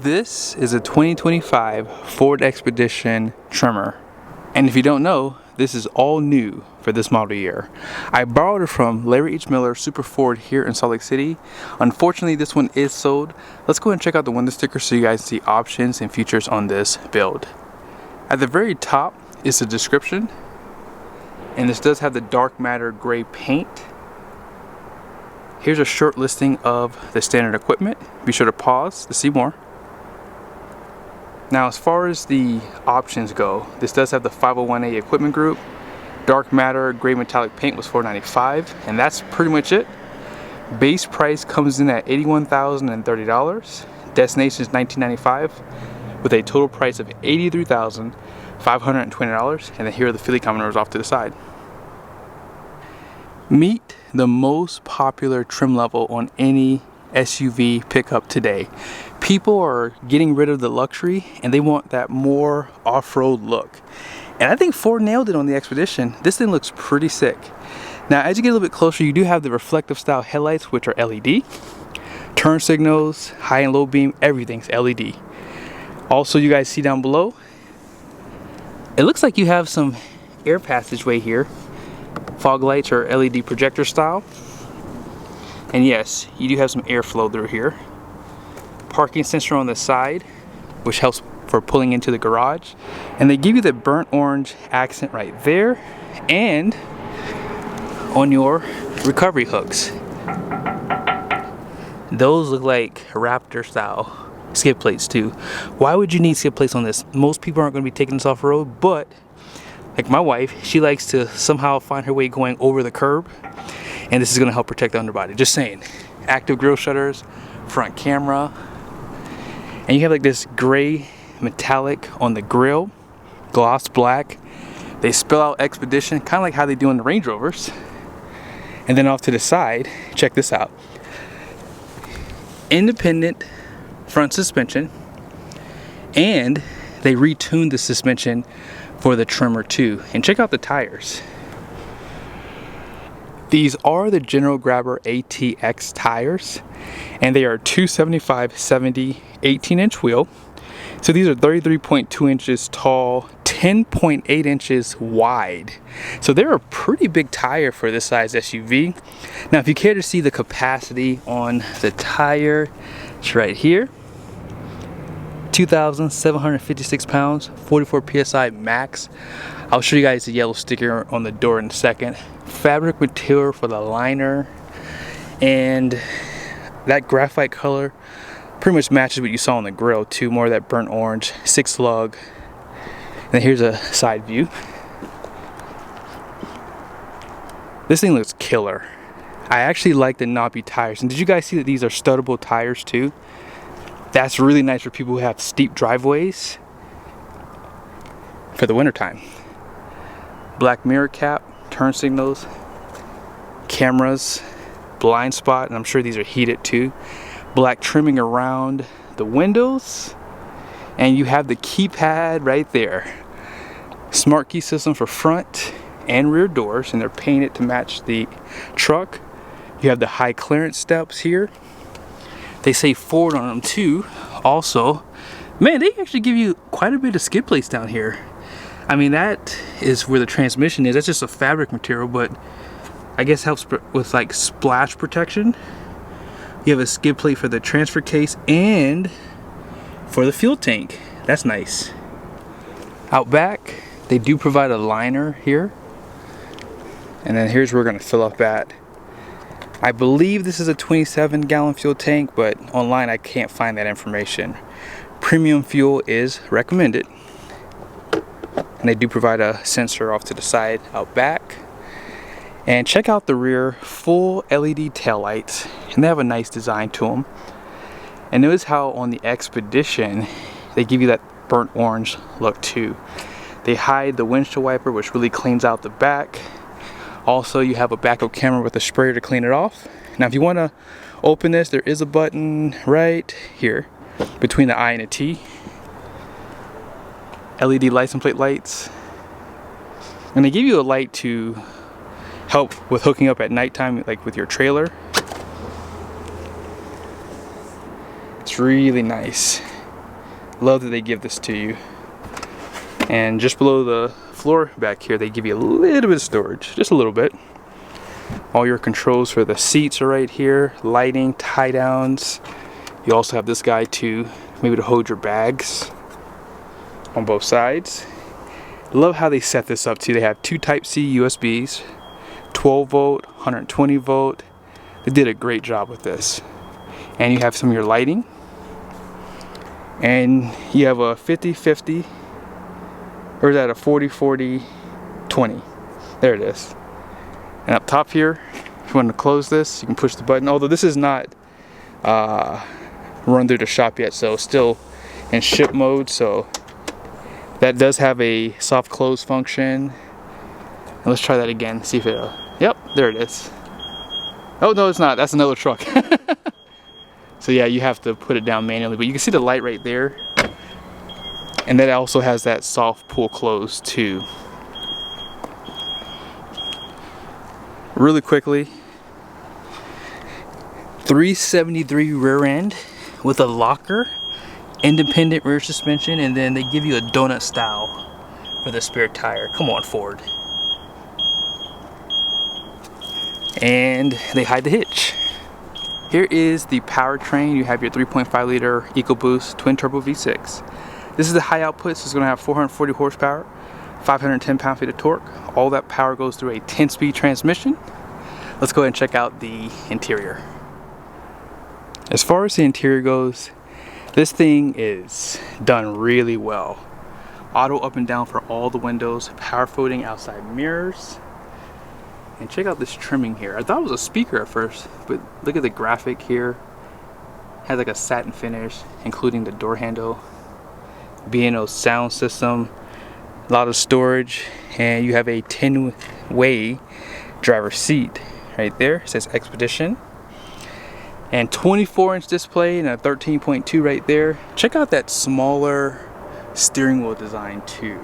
This is a 2025 Ford Expedition Tremor. And if you don't know, this is all new for this model year. I borrowed it from Larry H. Miller Super Ford here in Salt Lake City. Unfortunately, this one is sold. Let's go ahead and check out the window sticker so you guys see options and features on this build. At the very top is the description. And this does have the dark matter gray paint. Here's a short listing of the standard equipment. Be sure to pause to see more. Now, as far as the options go, this does have the 501A equipment group. Dark matter gray metallic paint was $495, and that's pretty much it. Base price comes in at $81,030. Destination is $1995, with a total price of $83,520. And then here are the Philly Commodores off to the side. Meet the most popular trim level on any SUV pickup today. People are getting rid of the luxury and they want that more off-road look. And I think Ford nailed it on the Expedition. This thing looks pretty sick. Now, as you get a little bit closer, you do have the reflective style headlights, which are LED. Turn signals, high and low beam, everything's LED. Also, you guys see down below, it looks like you have some air passageway here. Fog lights are LED projector style. And yes, you do have some airflow through here. Parking sensor on the side, which helps for pulling into the garage. And they give you the burnt orange accent right there and on your recovery hooks. Those look like Raptor style skid plates too. Why would you need skid plates on this? Most people aren't going to be taking this off road, but like my wife, she likes to somehow find her way going over the curb. And this is going to help protect the underbody. Just saying. Active grille shutters, front camera. And you have like this gray metallic on the grille. Gloss black. They spell out Expedition, kind of like how they do on the Range Rovers. And then off to the side, check this out. Independent front suspension. And they retuned the suspension for the Tremor 2. And check out the tires. These are the General Grabber ATX tires, and they are 275/70 18-inch wheel. So these are 33.2 inches tall, 10.8 inches wide. So they're a pretty big tire for this size SUV. Now, if you care to see the capacity on the tire, it's right here. 2,756 pounds, 44 PSI max. I'll show you guys the yellow sticker on the door in a second. Fabric material for the liner, and that graphite color pretty much matches what you saw on the grill too. More of that burnt orange, 6 lug. And then here's a side view. This thing looks killer. I actually like the knobbly tires. And did you guys see that these are studdable tires too? That's really nice for people who have steep driveways for the wintertime. Black mirror cap, turn signals, cameras, blind spot, and I'm sure these are heated too. Black trimming around the windows, and you have the keypad right there. Smart key system for front and rear doors, and they're painted to match the truck. You have the high clearance steps here. They say Ford on them too. Also, man, they actually give you quite a bit of skid plates down here. I mean, that is where the transmission is. That's just a fabric material, but I guess helps with like splash protection. You have a skid plate for the transfer case and for the fuel tank. That's nice. Out back, they do provide a liner here. And then here's where we're gonna fill up at. I believe this is a 27-gallon fuel tank, but online I can't find that information. Premium fuel is recommended. And they do provide a sensor off to the side out back. And check out the rear, full LED taillights, and they have a nice design to them. And notice how on the Expedition they give you that burnt orange look too. They hide the windshield wiper, which really cleans out the back. Also, you have a backup camera with a sprayer to clean it off. Now, if you want to open this, there is a button right here between the I and a T. LED license plate lights, and they give you a light to help with hooking up at nighttime, like with your trailer. It's really nice. Love that they give this to you. And just below the floor back here, they give you a little bit of storage, just a little bit. All your controls for the seats are right here, lighting, tie downs. You also have this guy to maybe to hold your bags on both sides. Love how they set this up too. They have 2 Type-C USBs, 12 volt, 120 volt. They did a great job with this. And you have some of your lighting. And you have a 50-50, or is that a 40-40-20? There it is. And up top here, if you want to close this, you can push the button. Although this is not run through the shop yet, so still in ship mode. So that does have a soft close function. And let's try that again, see if it, yep, there it is. Oh no, it's not, that's another truck. So yeah, you have to put it down manually, but you can see the light right there. And that also has that soft pull close too. Really quickly, 373 rear end with a locker, independent rear suspension, and then they give you a donut style for the spare tire. Come on, Ford. And they hide the hitch. Here is the powertrain. You have your 3.5 liter EcoBoost twin turbo V6. This is the high output, so it's going to have 440 horsepower, 510 pound-feet of torque. All that power goes through a 10-speed transmission. Let's go ahead and check out the interior. As far as the interior goes, this thing is done really well. Auto up and down for all the windows, power folding outside mirrors. And check out this trimming here. I thought it was a speaker at first, but look at the graphic here. Has like a satin finish, including the door handle. B&O sound system, a lot of storage, and you have a 10-way driver's seat right there. It says Expedition. And 24-inch display and a 13.2 right there. Check out that smaller steering wheel design too.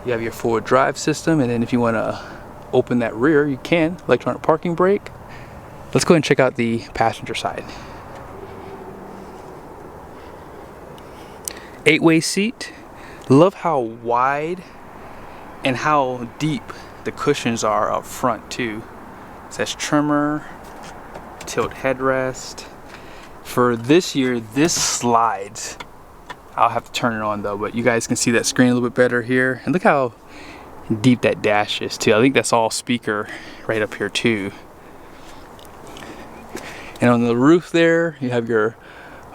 You have your forward drive system, and then if you want to open that rear, you can. Electronic parking brake. Let's go ahead and check out the passenger side. 8-way seat. Love how wide and how deep the cushions are up front too. It says Tremor, tilt headrest. For this year, this slides. I'll have to turn it on though, but you guys can see that screen a little bit better here. And look how deep that dash is too. I think that's all speaker right up here too. And on the roof there, you have your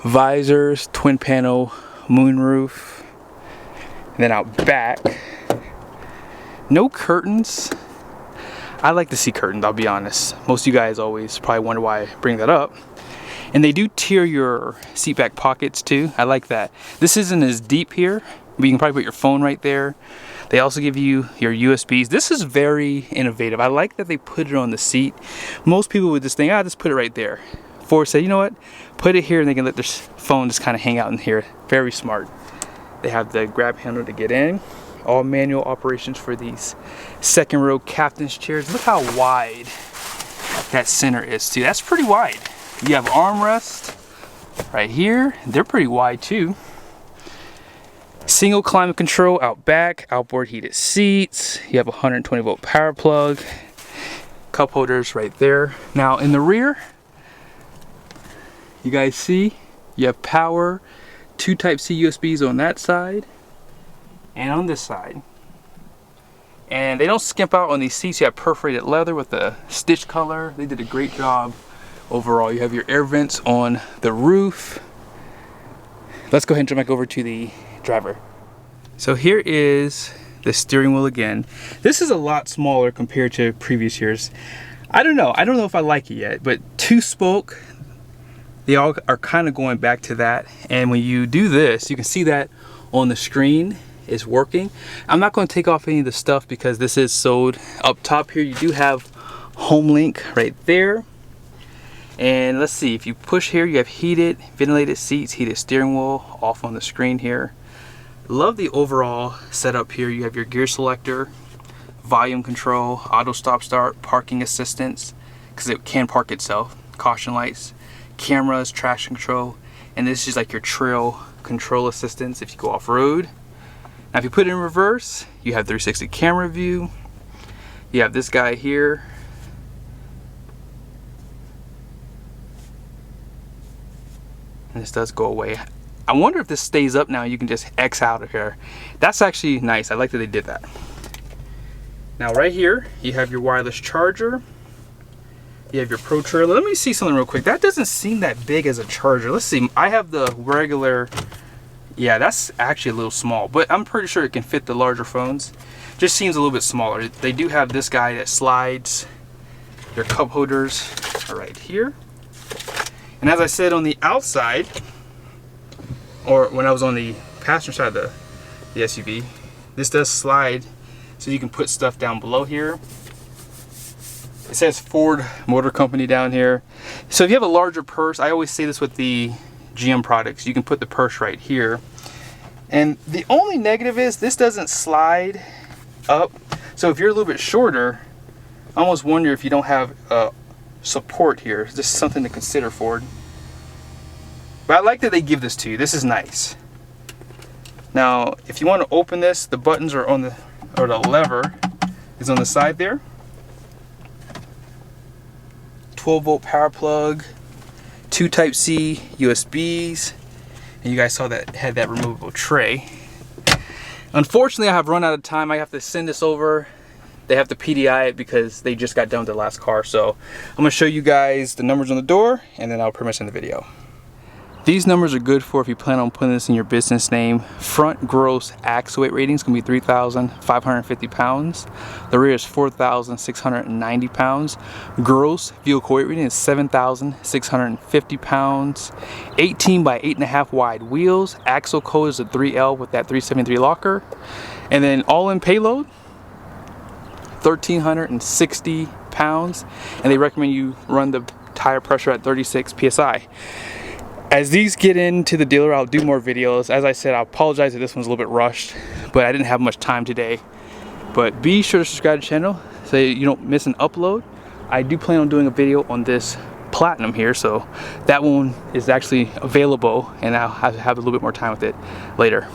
visors, twin panel moonroof. And then out back, no curtains. I like to see curtains, I'll be honest. Most of you guys always probably wonder why I bring that up. And they do tier your seat back pockets too. I like that. This isn't as deep here, but you can probably put your phone right there. They also give you your USBs. This is very innovative. I like that they put it on the seat. Most people would just think, ah, just put it right there. Ford said, you know what? Put it here and they can let their phone just kind of hang out in here. Very smart. They have the grab handle to get in. All manual operations for these second row captain's chairs. Look how wide that center is too. That's pretty wide. You have armrest right here. They're pretty wide too. Single climate control out back, outboard heated seats. You have a 120 volt power plug. Cup holders right there. Now in the rear, you guys see, you have power, 2 Type-C USBs on that side and on this side. And they don't skimp out on these seats. You have perforated leather with the stitch color. They did a great job overall. You have your air vents on the roof. Let's go ahead and jump back over to the driver. So here is the steering wheel again. This is a lot smaller compared to previous years. I don't know if I like it yet, but 2-spoke, they all are kind of going back to that. And when you do this, you can see that on the screen is working. I'm not going to take off any of the stuff because this is sold. Up top here, you do have home link right there. And let's see, if you push here, you have heated, ventilated seats, heated steering wheel off on the screen here. Love the overall setup here. You have your gear selector, volume control, auto stop start, parking assistance, because it can park itself, caution lights, cameras, traction control, And this is like your trail control assistance if you go off-road. Now if you put it in reverse, you have 360 camera view. You have this guy here. And this does go away. I wonder if this stays up now, you can just X out of here. That's actually nice. I like that they did that. Now right here, you have your wireless charger. You have your Pro trailer. Let me see something real quick. That doesn't seem that big as a charger. Let's see. I have the regular. Yeah, that's actually a little small, but I'm pretty sure it can fit the larger phones. Just seems a little bit smaller. They do have this guy that slides. Their cup holders are right here. And as I said on the outside, or when I was on the passenger side of the SUV, this does slide so you can put stuff down below here. It says Ford Motor Company down here. So if you have a larger purse, I always say this with the GM products, you can put the purse right here. And the only negative is this doesn't slide up. So if you're a little bit shorter, I almost wonder if you don't have support here. This is something to consider, Ford. But I like that they give this to you. This is nice. Now, if you want to open this, the buttons are on the, or the lever is on the side there. 12-volt power plug, 2 Type-C USBs, and you guys saw that had that removable tray. Unfortunately, I have run out of time. I have to send this over. They have to PDI it because they just got done with the last car. So I'm going to show you guys the numbers on the door, and then I'll pretty much end the video. These numbers are good for if you plan on putting this in your business name. Front gross axle weight rating is going to be 3,550 pounds. The rear is 4,690 pounds. Gross vehicle weight rating is 7,650 pounds. 18 by 8.5 wide wheels. Axle code is a 3L with that 373 locker. And then all in payload, 1,360 pounds. And they recommend you run the tire pressure at 36 PSI. As these get into the dealer, I'll do more videos. As I said, I apologize that this one's a little bit rushed, but I didn't have much time today. But be sure to subscribe to the channel so you don't miss an upload. I do plan on doing a video on this Platinum here, so that one is actually available, and I'll have a little bit more time with it later.